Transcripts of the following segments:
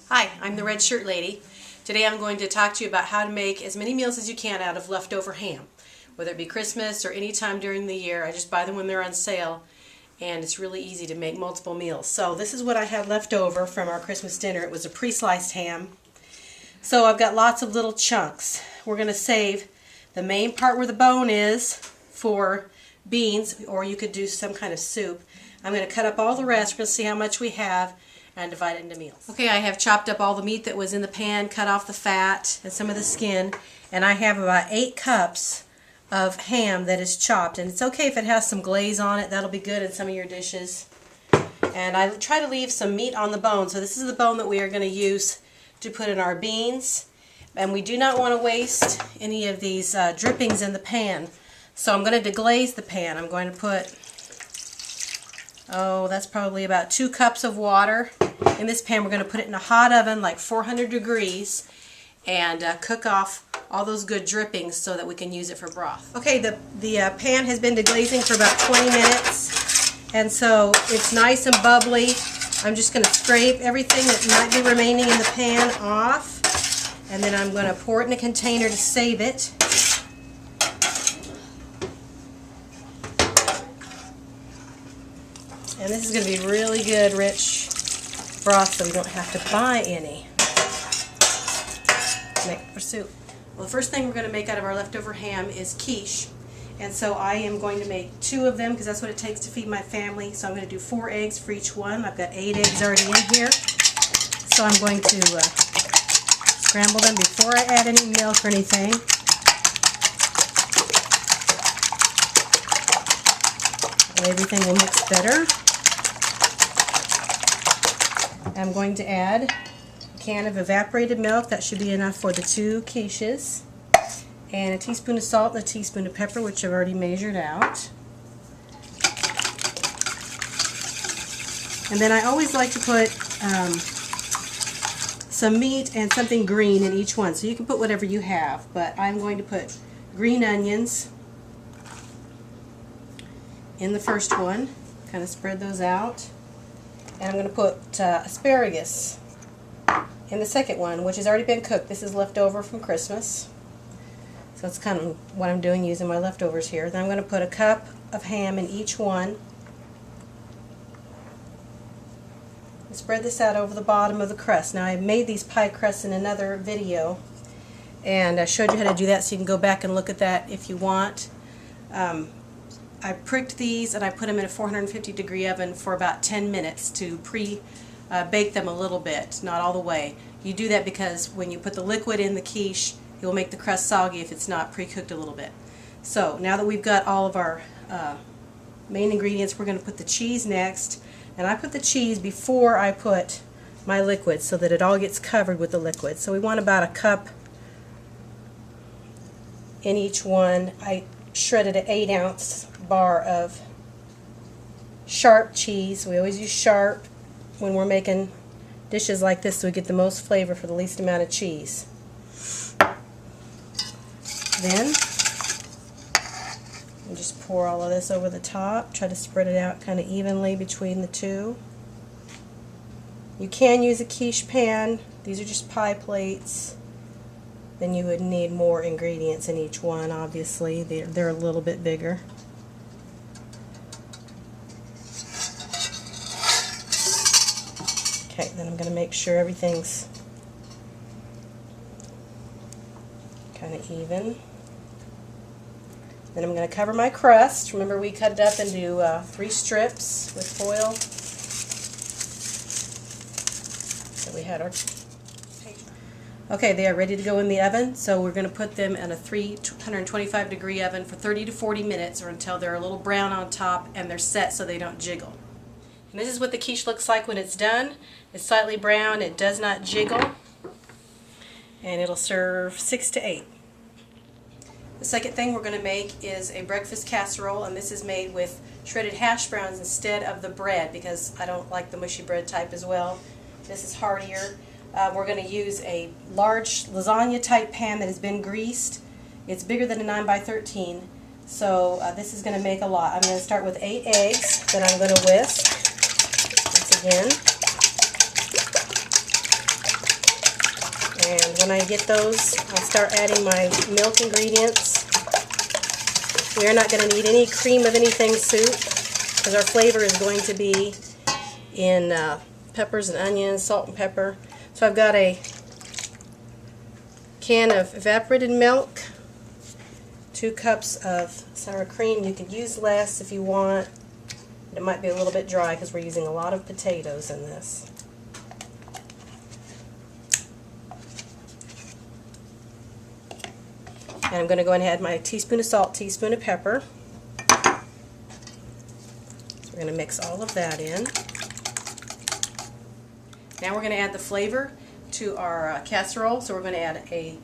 Hi, I'm the Red Shirt Lady. Today I'm going to talk to you about how to make as many meals as you can out of leftover ham. Whether it be Christmas or any time during the year, I just buy them when they're on sale, and it's really easy to make multiple meals. So this is what I had left over from our Christmas dinner. It was a pre-sliced ham. So I've got lots of little chunks. We're going to save the main part where the bone is for beans, or you could do some kind of soup. I'm going to cut up all the rest. We're going to see how much we have and divide it into meals. Okay, I have chopped up all the meat that was in the pan, cut off the fat and some of the skin, and I have about 8 cups of ham that is chopped. And it's okay if it has some glaze on it. That'll be good in some of your dishes. And I try to leave some meat on the bone. So this is the bone that we are going to use to put in our beans. And we do not want to waste any of these drippings in the pan. So I'm going to deglaze the pan. I'm going to put, that's probably about 2 cups of water in this pan. We're going to put it in a hot oven, like 400 degrees, and cook off all those good drippings so that we can use it for broth. Okay, the pan has been deglazing for about 20 minutes, and so it's nice and bubbly. I'm just going to scrape everything that might be remaining in the pan off, and then I'm going to pour it in a container to save it. And this is going to be really good, rich broth, so we don't have to buy any. Make for soup. Well, the first thing we're going to make out of our leftover ham is quiche. And so I am going to make 2 of them because that's what it takes to feed my family. So I'm going to do 4 eggs for each one. I've got 8 eggs already in here. So I'm going to scramble them before I add any milk or anything. Everything will mix better. I'm going to add a can of evaporated milk. That should be enough for the 2 quiches. And a teaspoon of salt and a teaspoon of pepper, which I've already measured out. And then I always like to put some meat and something green in each one. So you can put whatever you have, but I'm going to put green onions in the first one. Kind of spread those out. And I'm going to put asparagus in the second one, which has already been cooked. This is leftover from Christmas. So that's kind of what I'm doing, using my leftovers here. Then I'm going to put a cup of ham in each one. And spread this out over the bottom of the crust. Now I made these pie crusts in another video, and I showed you how to do that, so you can go back and look at that if you want. I pricked these and I put them in a 450 degree oven for about 10 minutes to pre-bake them a little bit, not all the way. You do that because when you put the liquid in the quiche, it will make the crust soggy if it's not pre-cooked a little bit. So now that we've got all of our main ingredients, we're going to put the cheese next. And I put the cheese before I put my liquid so that it all gets covered with the liquid. So we want about a cup in each one. I shredded an 8-ounce bar of sharp cheese. We always use sharp when we're making dishes like this so we get the most flavor for the least amount of cheese. Then you just pour all of this over the top. Try to spread it out kind of evenly between the 2. You can use a quiche pan. These are just pie plates. Then you would need more ingredients in each one, obviously. They're a little bit bigger. Okay, then I'm going to make sure everything's kind of even. Then I'm going to cover my crust. Remember, we cut it up into 3 strips with foil. So we had our Okay, they are ready to go in the oven, so we're going to put them in a 325 degree oven for 30 to 40 minutes, or until they're a little brown on top and they're set so they don't jiggle. And this is what the quiche looks like when it's done. It's slightly brown, it does not jiggle, and it'll serve 6 to 8. The second thing we're going to make is a breakfast casserole, and this is made with shredded hash browns instead of the bread because I don't like the mushy bread type as well. This is heartier. We're going to use a large lasagna type pan that has been greased. It's bigger than a 9x13, so this is going to make a lot. I'm going to start with 8 eggs that I'm going to whisk once again. And when I get those, I'll start adding my milk ingredients. We're not going to need any cream of anything soup because our flavor is going to be in peppers and onions, salt and pepper. So I've got a can of evaporated milk, 2 cups of sour cream. You could use less if you want. It might be a little bit dry because we're using a lot of potatoes in this. And I'm going to go ahead and add my teaspoon of salt, teaspoon of pepper. So we're going to mix all of that in. Now we're going to add the flavor to our casserole. So we're going to add a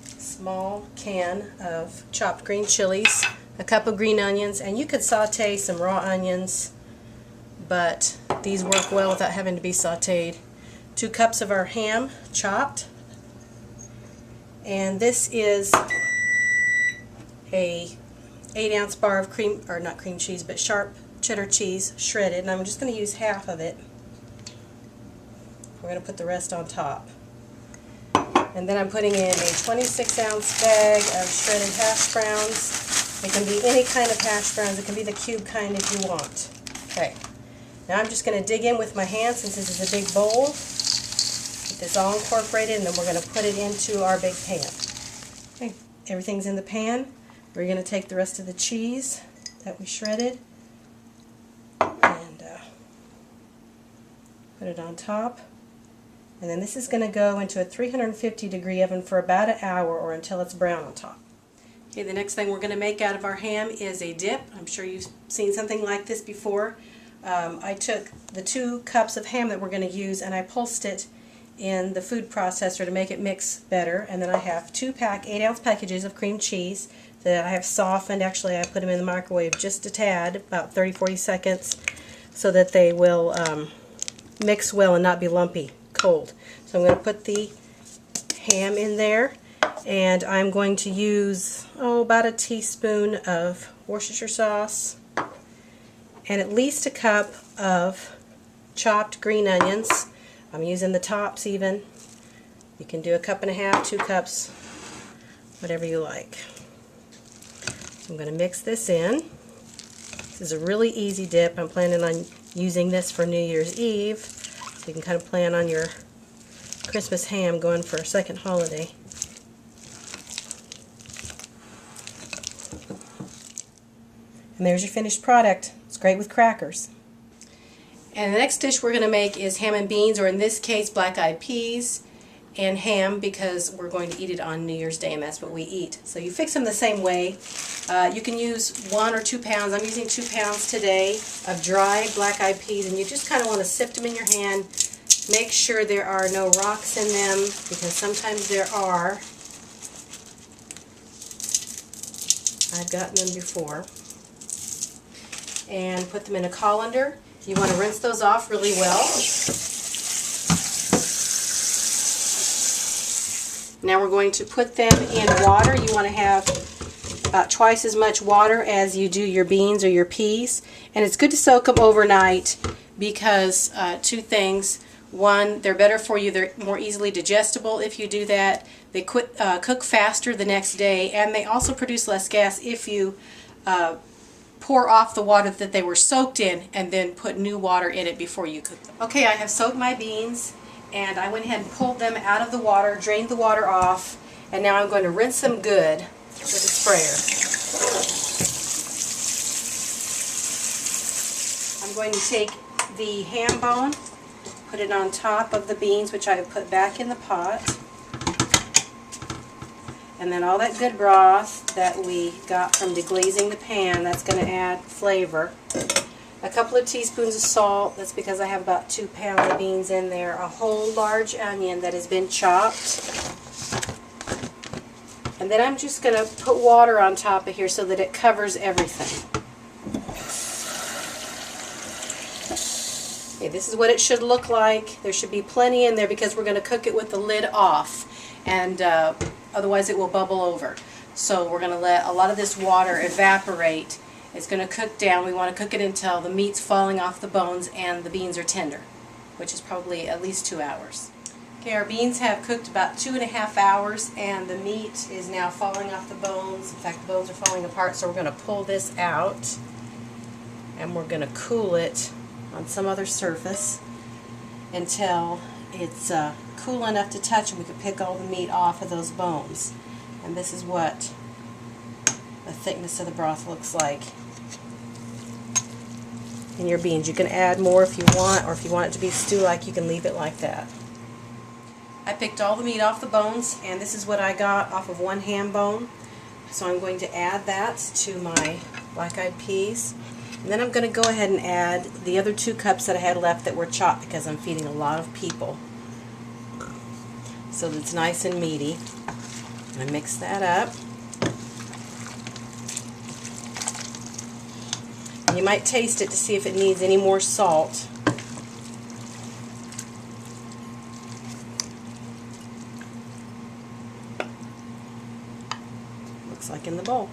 small can of chopped green chilies, a cup of green onions, and you could saute some raw onions, but these work well without having to be sauteed. 2 cups of our ham chopped. And this is a 8-ounce bar of cream, or not cream cheese, but sharp cheddar cheese shredded, and I'm just going to use half of it. We're going to put the rest on top. And then I'm putting in a 26-ounce bag of shredded hash browns. It can be any kind of hash browns. It can be the cube kind if you want. Okay. Now I'm just going to dig in with my hands since this is a big bowl. Get this all incorporated, and then we're going to put it into our big pan. Okay, everything's in the pan. We're going to take the rest of the cheese that we shredded and put it on top. And then this is going to go into a 350-degree oven for about an hour or until it's brown on top. Okay, the next thing we're going to make out of our ham is a dip. I'm sure you've seen something like this before. I took the 2 cups of ham that we're going to use and I pulsed it in the food processor to make it mix better. And then I have 2 8-ounce packages of cream cheese that I have softened. Actually, I put them in the microwave just a tad, about 30-40 seconds, so that they will mix well and not be lumpy cold. So I'm going to put the ham in there, and I'm going to use about a teaspoon of Worcestershire sauce and at least a cup of chopped green onions. I'm using the tops even. You can do a cup and a half, 2 cups, whatever you like. I'm going to mix this in. This is a really easy dip. I'm planning on using this for New Year's Eve, so you can kind of plan on your Christmas ham going for a second holiday. And there's your finished product. It's great with crackers. And the next dish we're going to make is ham and beans, or in this case black-eyed peas and ham, because we're going to eat it on New Year's Day and that's what we eat. So you fix them the same way. You can use 1 or 2 pounds. I'm using 2 pounds today of dry black-eyed peas, and you just kind of want to sift them in your hand. Make sure there are no rocks in them, because sometimes there are. I've gotten them before. And put them in a colander. You want to rinse those off really well. Now we're going to put them in water. You want to have about twice as much water as you do your beans or your peas. And it's good to soak them overnight because 2 things. 1, they're better for you. They're more easily digestible if you do that. They cook faster the next day, and they also produce less gas if you pour off the water that they were soaked in and then put new water in it before you cook them. Okay, I have soaked my beans, and I went ahead and pulled them out of the water, drained the water off, and now I'm going to rinse them good with a sprayer. I'm going to take the ham bone, put it on top of the beans, which I have put back in the pot. And then all that good broth that we got from deglazing the pan, that's going to add flavor. A couple of teaspoons of salt, that's because I have about 2 pounds of beans in there. A whole large onion that has been chopped. And then I'm just going to put water on top of here so that it covers everything. Okay, this is what it should look like. There should be plenty in there because we're going to cook it with the lid off. And otherwise it will bubble over. So we're going to let a lot of this water evaporate. It's going to cook down. We want to cook it until the meat's falling off the bones and the beans are tender, which is probably at least 2 hours. Okay, our beans have cooked about 2.5 hours and the meat is now falling off the bones. In fact, the bones are falling apart, so we're going to pull this out and we're going to cool it on some other surface until it's cool enough to touch and we can pick all the meat off of those bones. And this is what the thickness of the broth looks like in your beans. You can add more if you want, or if you want it to be stew-like, you can leave it like that. I picked all the meat off the bones, and this is what I got off of one ham bone. So I'm going to add that to my black-eyed peas. And then I'm going to go ahead and add the other 2 cups that I had left that were chopped because I'm feeding a lot of people. So that it's nice and meaty. And I mix that up. And you might taste it to see if it needs any more salt. Looks like in the bowl.